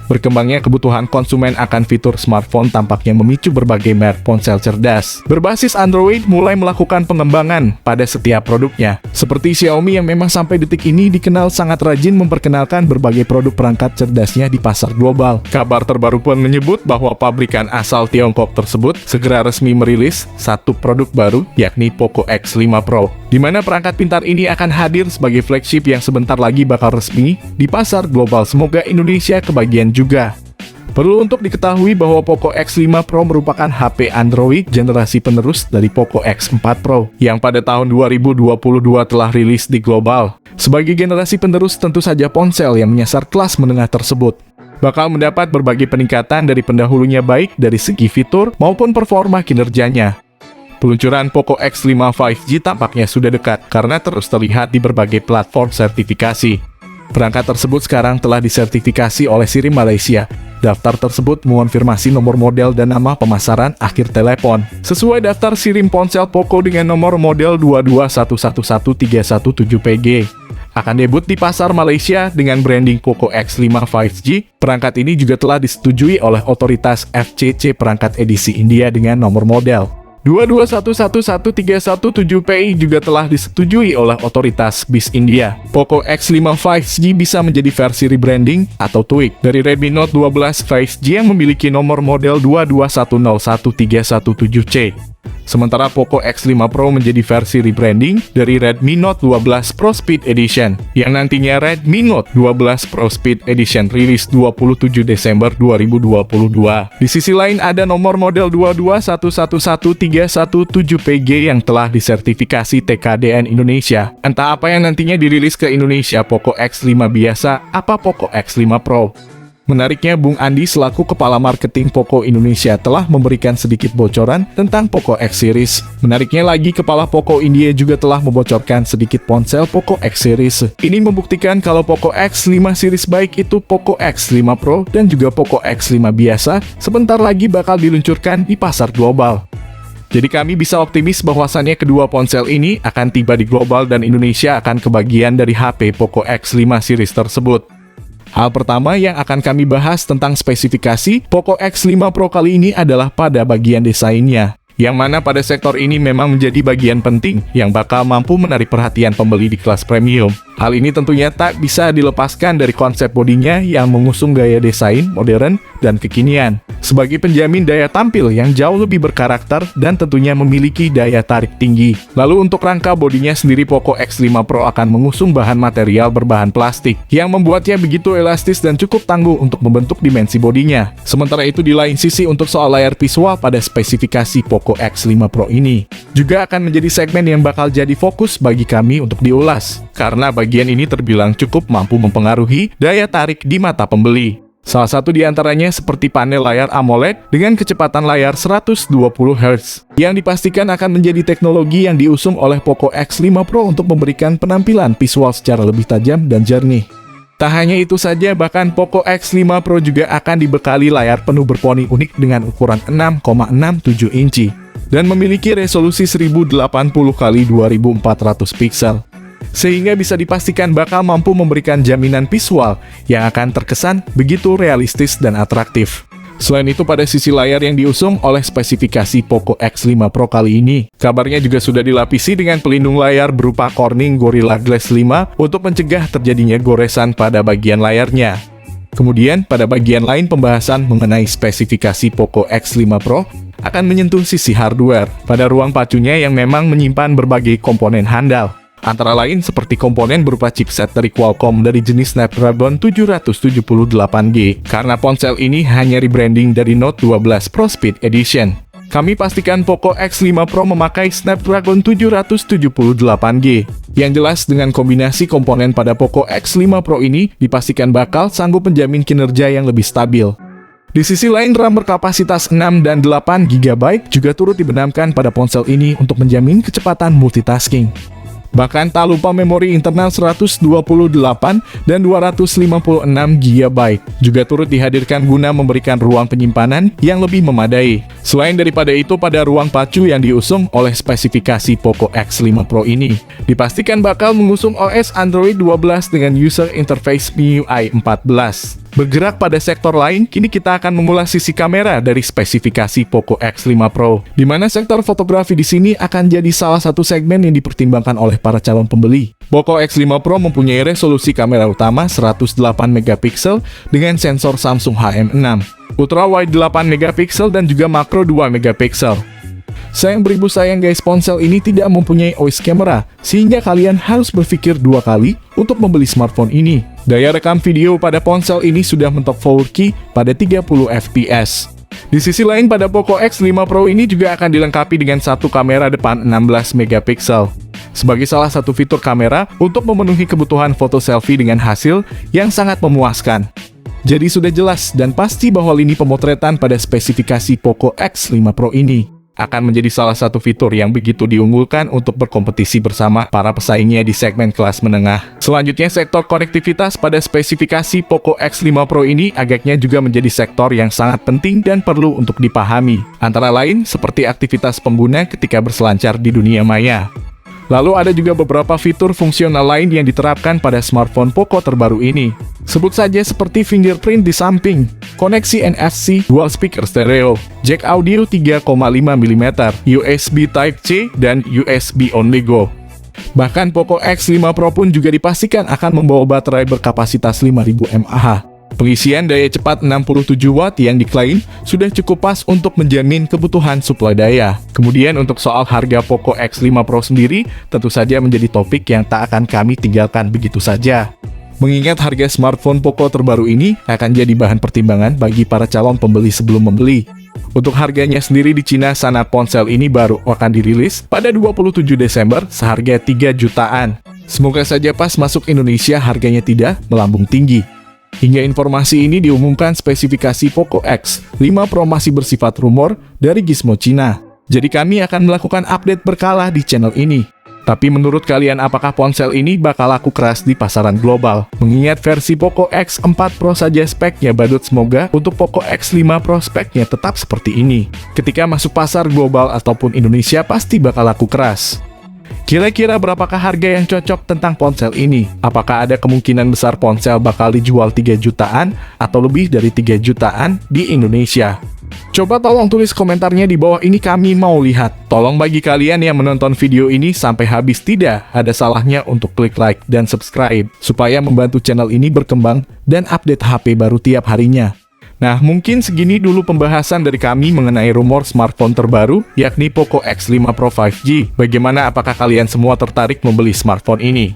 Berkembangnya kebutuhan konsumen akan fitur smartphone tampaknya memicu berbagai merek ponsel cerdas berbasis Android mulai melakukan pengembangan pada setiap produknya. Seperti Xiaomi yang memang sampai detik ini dikenal sangat rajin memperkenalkan berbagai produk perangkat cerdasnya di pasar global. Kabar terbaru pun menyebut bahwa pabrikan asal Tiongkok tersebut segera resmi merilis satu produk baru, yakni Poco X5 Pro, di mana perangkat pintar ini akan hadir sebagai flagship yang sebentar lagi bakal resmi di pasar global. Semoga Indonesia kebagian juga. Perlu untuk diketahui bahwa Poco X5 Pro merupakan HP Android generasi penerus dari Poco X4 Pro yang pada tahun 2022 telah rilis di global. Sebagai generasi penerus, tentu saja ponsel yang menyasar kelas menengah tersebut bakal mendapat berbagai peningkatan dari pendahulunya, baik dari segi fitur maupun performa kinerjanya. Peluncuran Poco X5 5G tampaknya sudah dekat karena terus terlihat di berbagai platform sertifikasi. Perangkat tersebut sekarang telah disertifikasi oleh Sirim Malaysia. Daftar tersebut mengonfirmasi nomor model dan nama pemasaran akhir telepon. Sesuai daftar Sirim ponsel Poco dengan nomor model 221113117PG. Akan debut di pasar Malaysia dengan branding Poco X5 5G. Perangkat ini juga telah disetujui oleh otoritas FCC perangkat edisi India dengan nomor model 221113117PI juga telah disetujui oleh otoritas BIS India. Poco X5 5G bisa menjadi versi rebranding atau tweak dari Redmi Note 12 5G yang memiliki nomor model 221011317C. Sementara Poco X5 Pro menjadi versi rebranding dari Redmi Note 12 Pro Speed Edition, yang nantinya Redmi Note 12 Pro Speed Edition rilis 27 Desember 2022. Di sisi lain ada nomor model 221111317PG yang telah disertifikasi TKDN Indonesia. Entah apa yang nantinya dirilis ke Indonesia, Poco X5 biasa, apa Poco X5 Pro. Menariknya, Bung Andi selaku Kepala Marketing Poco Indonesia telah memberikan sedikit bocoran tentang Poco X Series. Menariknya lagi, Kepala Poco India juga telah membocorkan sedikit ponsel Poco X Series. Ini membuktikan kalau Poco X5 Series baik itu Poco X5 Pro dan juga Poco X5 biasa sebentar lagi bakal diluncurkan di pasar global. Jadi kami bisa optimis bahwasannya kedua ponsel ini akan tiba di global dan Indonesia akan kebagian dari HP Poco X5 Series tersebut. Hal pertama yang akan kami bahas tentang spesifikasi Poco X5 Pro kali ini adalah pada bagian desainnya, yang mana pada sektor ini memang menjadi bagian penting yang bakal mampu menarik perhatian pembeli di kelas premium. Hal ini tentunya tak bisa dilepaskan dari konsep bodinya yang mengusung gaya desain modern dan kekinian, sebagai penjamin daya tampil yang jauh lebih berkarakter dan tentunya memiliki daya tarik tinggi. Lalu untuk rangka bodinya sendiri, Poco X5 Pro akan mengusung bahan material berbahan plastik yang membuatnya begitu elastis dan cukup tangguh untuk membentuk dimensi bodinya. Sementara itu di lain sisi, untuk soal layar visual pada spesifikasi Poco X5 Pro ini juga akan menjadi segmen yang bakal jadi fokus bagi kami untuk diulas, karena bagian ini terbilang cukup mampu mempengaruhi daya tarik di mata pembeli. Salah satu di antaranya seperti panel layar AMOLED dengan kecepatan layar 120 Hz, yang dipastikan akan menjadi teknologi yang diusung oleh Poco X5 Pro untuk memberikan penampilan visual secara lebih tajam dan jernih. Tak hanya itu saja, bahkan Poco X5 Pro juga akan dibekali layar penuh berponi unik dengan ukuran 6,67 inci dan memiliki resolusi 1080x2400 pixel, sehingga bisa dipastikan bakal mampu memberikan jaminan visual yang akan terkesan begitu realistis dan atraktif. Selain itu, pada sisi layar yang diusung oleh spesifikasi Poco X5 Pro kali ini, kabarnya juga sudah dilapisi dengan pelindung layar berupa Corning Gorilla Glass 5 untuk mencegah terjadinya goresan pada bagian layarnya. Kemudian, pada bagian lain pembahasan mengenai spesifikasi Poco X5 Pro akan menyentuh sisi hardware pada ruang pacunya yang memang menyimpan berbagai komponen handal. Antara lain seperti komponen berupa chipset dari Qualcomm dari jenis Snapdragon 778G, karena ponsel ini hanya rebranding dari Note 12 Pro Speed Edition. Kami pastikan Poco X5 Pro memakai Snapdragon 778G. Yang jelas, dengan kombinasi komponen pada Poco X5 Pro ini dipastikan bakal sanggup menjamin kinerja yang lebih stabil. Di sisi lain, RAM berkapasitas 6 dan 8 GB juga turut dibenamkan pada ponsel ini untuk menjamin kecepatan multitasking. Bahkan tak lupa memori internal 128 dan 256 GB juga turut dihadirkan guna memberikan ruang penyimpanan yang lebih memadai. Selain daripada itu, pada ruang pacu yang diusung oleh spesifikasi Poco X5 Pro ini dipastikan bakal mengusung OS Android 12 dengan user interface MIUI 14. Bergerak pada sektor lain, kini kita akan mengulas sisi kamera dari spesifikasi Poco X5 Pro, di mana sektor fotografi di sini akan jadi salah satu segmen yang dipertimbangkan oleh para calon pembeli. Poco X5 Pro mempunyai resolusi kamera utama 108 megapiksel dengan sensor Samsung HM6, ultra wide 8 megapiksel dan juga makro 2 megapiksel. Sayang beribu sayang guys, ponsel ini tidak mempunyai OIS camera, sehingga kalian harus berpikir dua kali untuk membeli smartphone ini. Daya rekam video pada ponsel ini sudah mentok 4K pada 30 fps. Di sisi lain, pada Poco X5 Pro ini juga akan dilengkapi dengan satu kamera depan 16 megapiksel. Sebagai salah satu fitur kamera untuk memenuhi kebutuhan foto selfie dengan hasil yang sangat memuaskan. Jadi sudah jelas dan pasti bahwa lini pemotretan pada spesifikasi Poco X5 Pro ini akan menjadi salah satu fitur yang begitu diunggulkan untuk berkompetisi bersama para pesaingnya di segmen kelas menengah. Selanjutnya, sektor konektivitas pada spesifikasi Poco X5 Pro ini agaknya juga menjadi sektor yang sangat penting dan perlu untuk dipahami. Antara lain, seperti aktivitas pengguna ketika berselancar di dunia maya. Lalu ada juga beberapa fitur fungsional lain yang diterapkan pada smartphone Poco terbaru ini. Sebut saja seperti fingerprint di samping, koneksi NFC, dual speaker stereo, jack audio 3,5 mm, USB Type-C, dan USB Only Go. Bahkan Poco X5 Pro pun juga dipastikan akan membawa baterai berkapasitas 5000 mAh. Pengisian daya cepat 67 Watt yang diklaim sudah cukup pas untuk menjamin kebutuhan suplai daya. Kemudian untuk soal harga Poco X5 Pro sendiri, tentu saja menjadi topik yang tak akan kami tinggalkan begitu saja. Mengingat harga smartphone Poco terbaru ini akan jadi bahan pertimbangan bagi para calon pembeli sebelum membeli. Untuk harganya sendiri di Cina sana, ponsel ini baru akan dirilis pada 27 Desember seharga 3 jutaan. Semoga saja pas masuk Indonesia harganya tidak melambung tinggi. Hingga informasi ini diumumkan, spesifikasi Poco X5 Pro masih bersifat rumor dari Gizmo Cina. Jadi kami akan melakukan update berkala di channel ini. Tapi menurut kalian, apakah ponsel ini bakal laku keras di pasaran global? Mengingat versi Poco X4 Pro saja speknya badut, semoga untuk Poco X5 Pro speknya tetap seperti ini. Ketika masuk pasar global ataupun Indonesia pasti bakal laku keras. Kira-kira berapakah harga yang cocok tentang ponsel ini? Apakah ada kemungkinan besar ponsel bakal dijual 3 jutaan atau lebih dari 3 jutaan di Indonesia? Coba tolong tulis komentarnya di bawah ini, kami mau lihat. Tolong bagi kalian yang menonton video ini sampai habis, tidak ada salahnya untuk klik like dan subscribe, supaya membantu channel ini berkembang dan update HP baru tiap harinya. Nah, mungkin segini dulu pembahasan dari kami mengenai rumor smartphone terbaru, yakni Poco X5 Pro 5G. Bagaimana, apakah kalian semua tertarik membeli smartphone ini?